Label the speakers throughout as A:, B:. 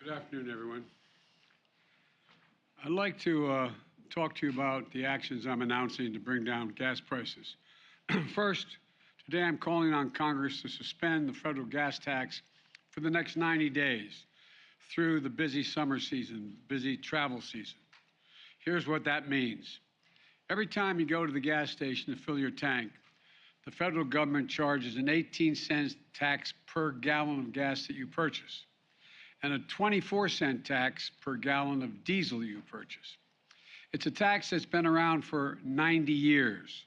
A: Good afternoon, everyone. I'd like to talk to you about the actions I'm announcing to bring down gas prices. First, today I'm calling on Congress to suspend the federal gas tax for the next 90 days through the busy summer season, busy travel season. Here's what that means. Every time you go to the gas station to fill your tank, the federal government charges an 18-cent tax per gallon of gas that you purchase, and a 24-cent tax per gallon of diesel you purchase. It's a tax that's been around for 90 years.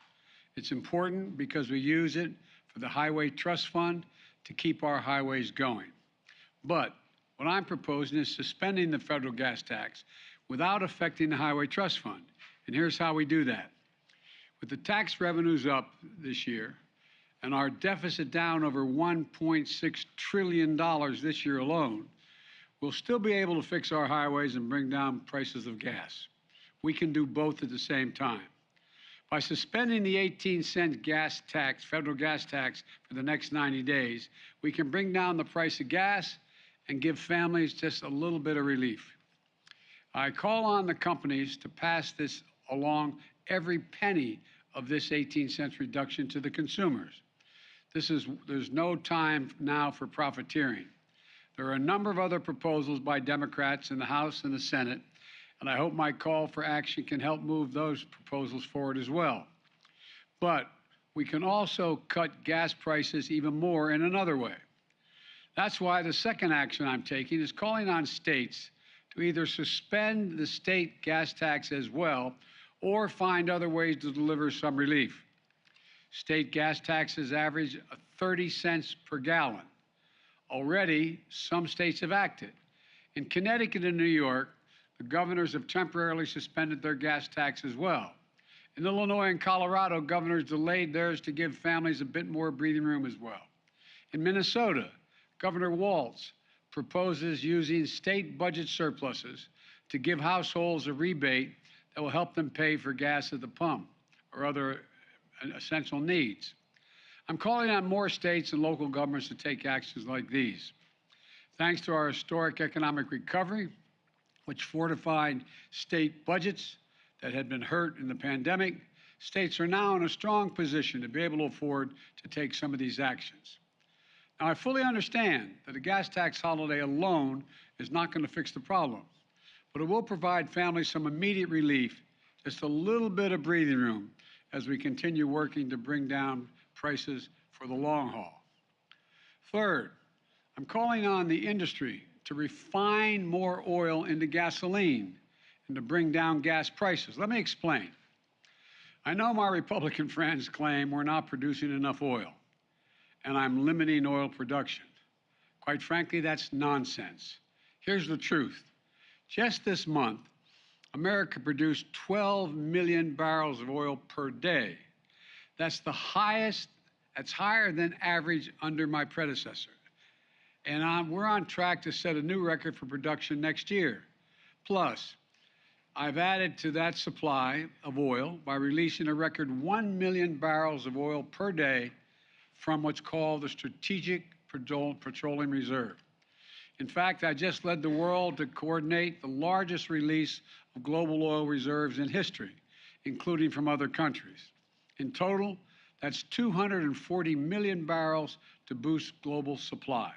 A: It's important because we use it for the Highway Trust Fund to keep our highways going. But what I'm proposing is suspending the federal gas tax without affecting the Highway Trust Fund. And here's how we do that. With the tax revenues up this year and our deficit down over $1.6 trillion this year alone, we'll still be able to fix our highways and bring down prices of gas. We can do both at the same time. By suspending the 18-cent gas tax, federal gas tax, for the next 90 days, we can bring down the price of gas and give families just a little bit of relief. I call on the companies to pass this along, every penny of this 18 cents reduction, to the consumers. There's no time now for profiteering. There are a number of other proposals by Democrats in the House and the Senate, and I hope my call for action can help move those proposals forward as well. But we can also cut gas prices even more in another way. That's why the second action I'm taking is calling on states to either suspend the state gas tax as well or find other ways to deliver some relief. State gas taxes average 30 cents per gallon. Already, some states have acted. In Connecticut and New York, the governors have temporarily suspended their gas tax as well. In Illinois and Colorado, governors delayed theirs to give families a bit more breathing room as well. In Minnesota, Governor Walz proposes using state budget surpluses to give households a rebate that will help them pay for gas at the pump or other essential needs. I'm calling on more states and local governments to take actions like these. Thanks to our historic economic recovery, which fortified state budgets that had been hurt in the pandemic, states are now in a strong position to be able to afford to take some of these actions. Now, I fully understand that a gas tax holiday alone is not going to fix the problem, but it will provide families some immediate relief, just a little bit of breathing room as we continue working to bring down prices for the long haul. Third, I'm calling on the industry to refine more oil into gasoline and to bring down gas prices. Let me explain. I know my Republican friends claim we're not producing enough oil and I'm limiting oil production. Quite frankly, that's nonsense. Here's the truth. Just this month, America produced 12 million barrels of oil per day. That's the highest, that's higher than average under my predecessor. And we're on track to set a new record for production next year. Plus, I've added to that supply of oil by releasing a record 1 million barrels of oil per day from what's called the Strategic Petroleum Reserve. In fact, I just led the world to coordinate the largest release of global oil reserves in history, including from other countries. In total, that's 240 million barrels to boost global supply.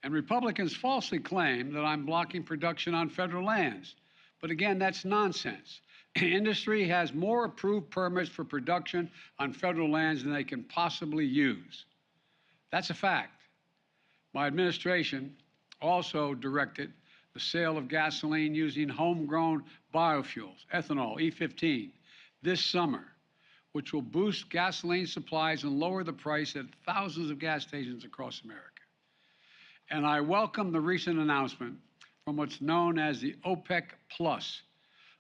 A: And Republicans falsely claim that I'm blocking production on federal lands. But again, that's nonsense. Industry has more approved permits for production on federal lands than they can possibly use. That's a fact. My administration also directed the sale of gasoline using homegrown biofuels, ethanol, E15, this summer, which will boost gasoline supplies and lower the price at thousands of gas stations across America. And I welcome the recent announcement from what's known as the OPEC Plus,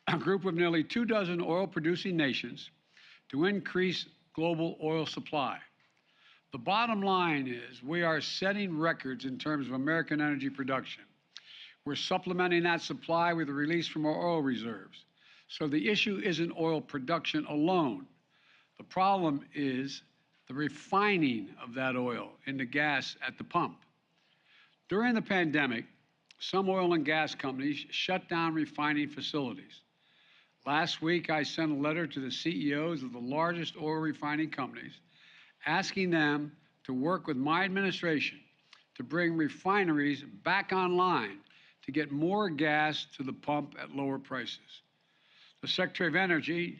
A: a group of nearly 24 oil-producing nations, to increase global oil supply. The bottom line is we are setting records in terms of American energy production. We're supplementing that supply with a release from our oil reserves. So the issue isn't oil production alone. The problem is the refining of that oil into gas at the pump. During the pandemic, some oil and gas companies shut down refining facilities. Last week, I sent a letter to the CEOs of the largest oil refining companies asking them to work with my administration to bring refineries back online to get more gas to the pump at lower prices. The Secretary of Energy,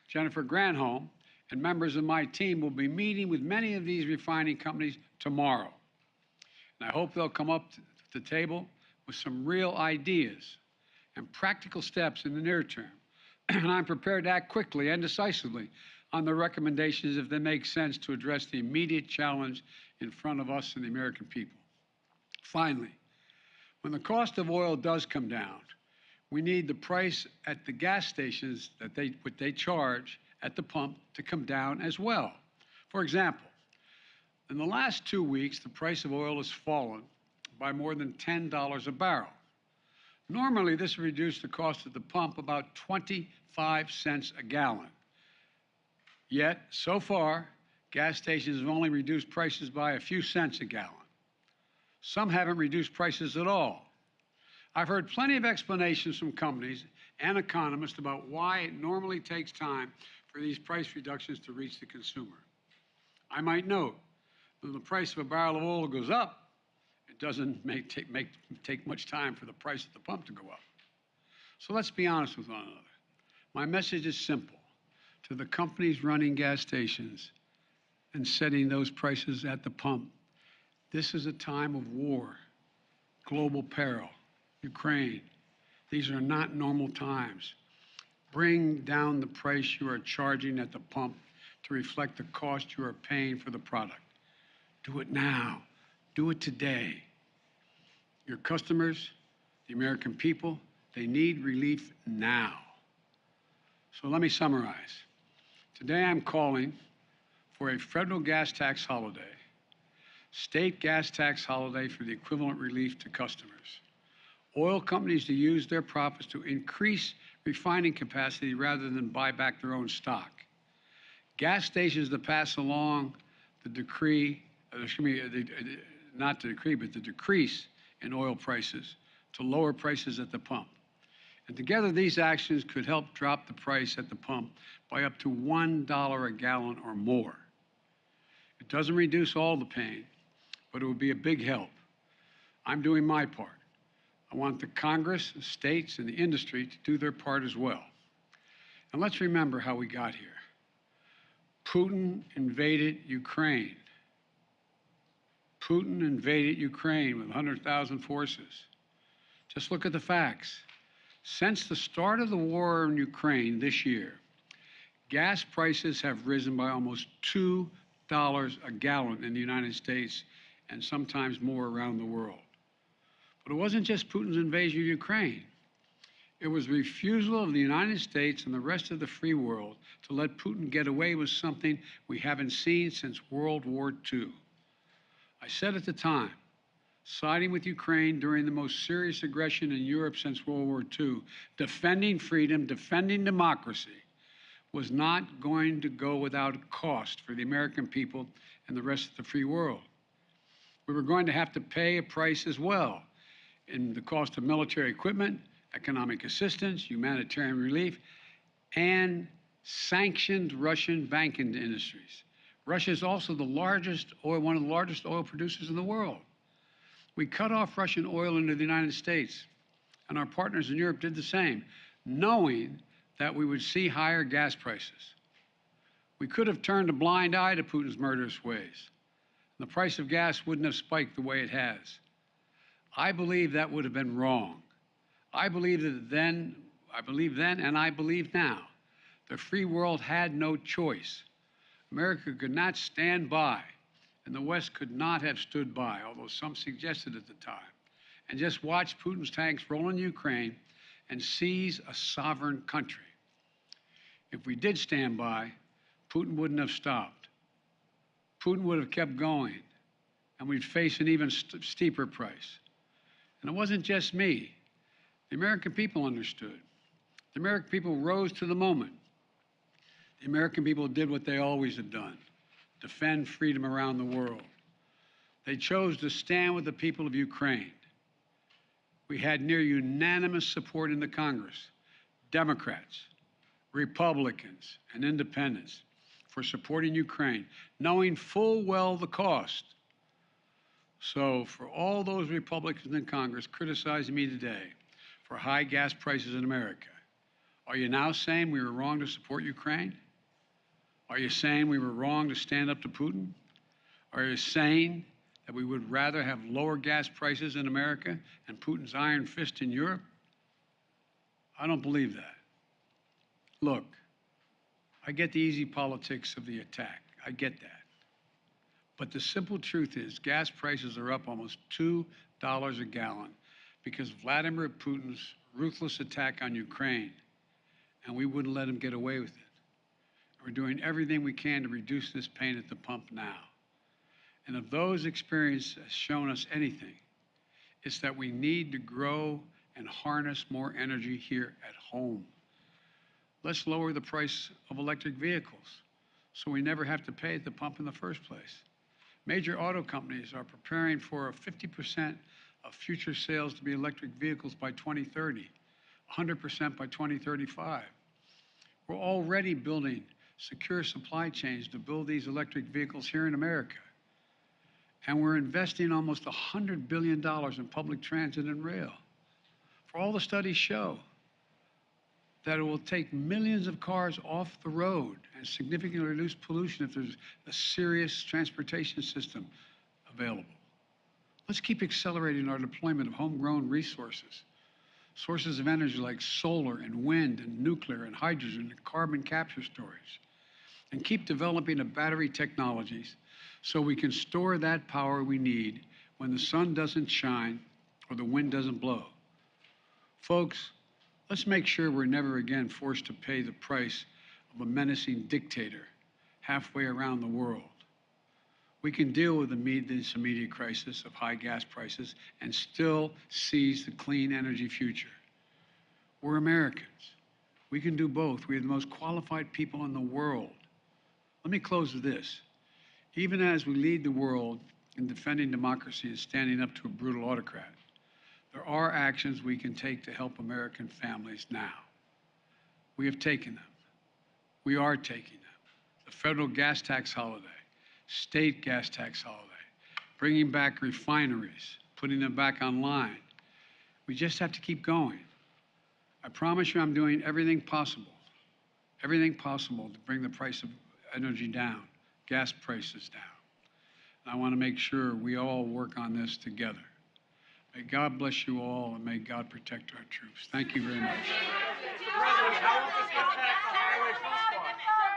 A: Jennifer Granholm, and members of my team will be meeting with many of these refining companies tomorrow. And I hope they'll come up to the table with some real ideas and practical steps in the near term. And I'm prepared to act quickly and decisively on the recommendations if they make sense to address the immediate challenge in front of us and the American people. Finally, when the cost of oil does come down, we need the price at the gas stations that they charge at the pump to come down as well. For example, in the last 2 weeks, the price of oil has fallen by more than $10 a barrel. Normally, this would reduce the cost at the pump about 25 cents a gallon. Yet, so far, gas stations have only reduced prices by a few cents a gallon. Some haven't reduced prices at all. I've heard plenty of explanations from companies and economists about why it normally takes time for these price reductions to reach the consumer. I might note that when the price of a barrel of oil goes up, it doesn't take much time for the price at the pump to go up. So let's be honest with one another. My message is simple. To the companies running gas stations and setting those prices at the pump, this is a time of war, global peril, Ukraine. These are not normal times. Bring down the price you are charging at the pump to reflect the cost you are paying for the product. Do it now. Do it today. Your customers, the American people, they need relief now. So let me summarize. Today I'm calling for a federal gas tax holiday, state gas tax holiday for the equivalent relief to customers, oil companies to use their profits to increase refining capacity rather than buy back their own stock, gas stations to pass along the decree, not the decree, but the decrease in oil prices to lower prices at the pump. And together, these actions could help drop the price at the pump by up to $1 a gallon or more. It doesn't reduce all the pain, but it would be a big help. I'm doing my part. I want the Congress, the states, and the industry to do their part as well. And let's remember how we got here. Putin invaded Ukraine. Putin invaded Ukraine with 100,000 forces. Just look at the facts. Since the start of the war in Ukraine this year, gas prices have risen by almost $2 a gallon in the United States and sometimes more around the world. But it wasn't just Putin's invasion of Ukraine. It was the refusal of the United States and the rest of the free world to let Putin get away with something we haven't seen since World War II. I said at the time, siding with Ukraine during the most serious aggression in Europe since World War II, defending freedom, defending democracy, was not going to go without cost for the American people and the rest of the free world. We were going to have to pay a price as well in the cost of military equipment, economic assistance, humanitarian relief, and sanctioned Russian banking industries. Russia is also one of the largest oil producers in the world. We cut off Russian oil into the United States, and our partners in Europe did the same, knowing that we would see higher gas prices. We could have turned a blind eye to Putin's murderous ways. The price of gas wouldn't have spiked the way it has. I believe that would have been wrong. I believe then, and I believe now, the free world had no choice. America could not stand by, and the West could not have stood by, although some suggested at the time, and just watch Putin's tanks roll in Ukraine and seize a sovereign country. If we did stand by, Putin wouldn't have stopped. Putin would have kept going, and we'd face an even steeper price. And it wasn't just me. The American people understood. The American people rose to the moment. The American people did what they always have done, defend freedom around the world. They chose to stand with the people of Ukraine. We had near unanimous support in the Congress, Democrats, Republicans, and independents, for supporting Ukraine, knowing full well the cost. So for all those Republicans in Congress criticizing me today for high gas prices in America, are you now saying we were wrong to support Ukraine? Are you saying we were wrong to stand up to Putin? Are you saying that we would rather have lower gas prices in America and Putin's iron fist in Europe? I don't believe that. Look, I get the easy politics of the attack. I get that. But the simple truth is gas prices are up almost $2 a gallon because of Vladimir Putin's ruthless attack on Ukraine, and we wouldn't let him get away with it. We're doing everything we can to reduce this pain at the pump now. And if those experiences have shown us anything, it's that we need to grow and harness more energy here at home. Let's lower the price of electric vehicles so we never have to pay at the pump in the first place. Major auto companies are preparing for 50% of future sales to be electric vehicles by 2030, 100% by 2035. We're already building secure supply chains to build these electric vehicles here in America. And we're investing almost $100 billion in public transit and rail. For all the studies show that it will take millions of cars off the road and significantly reduce pollution if there's a serious transportation system available. Let's keep accelerating our deployment of homegrown resources, sources of energy like solar and wind and nuclear and hydrogen and carbon capture storage, and keep developing the battery technologies so we can store that power we need when the sun doesn't shine or the wind doesn't blow. Folks, let's make sure we're never again forced to pay the price of a menacing dictator halfway around the world. We can deal with this immediate crisis of high gas prices and still seize the clean energy future. We're Americans. We can do both. We are the most qualified people in the world. Let me close with this. Even as we lead the world in defending democracy and standing up to a brutal autocrat, there are actions we can take to help American families now. We have taken them. We are taking them. The federal gas tax holiday, state gas tax holiday, bringing back refineries, putting them back online. We just have to keep going. I promise you I'm doing everything possible to bring the price of energy down, gas prices down. And I want to make sure we all work on this together. May God bless you all, and may God protect our troops. Thank you very much.
B: Mr. President, how will this impact the highway trust fund?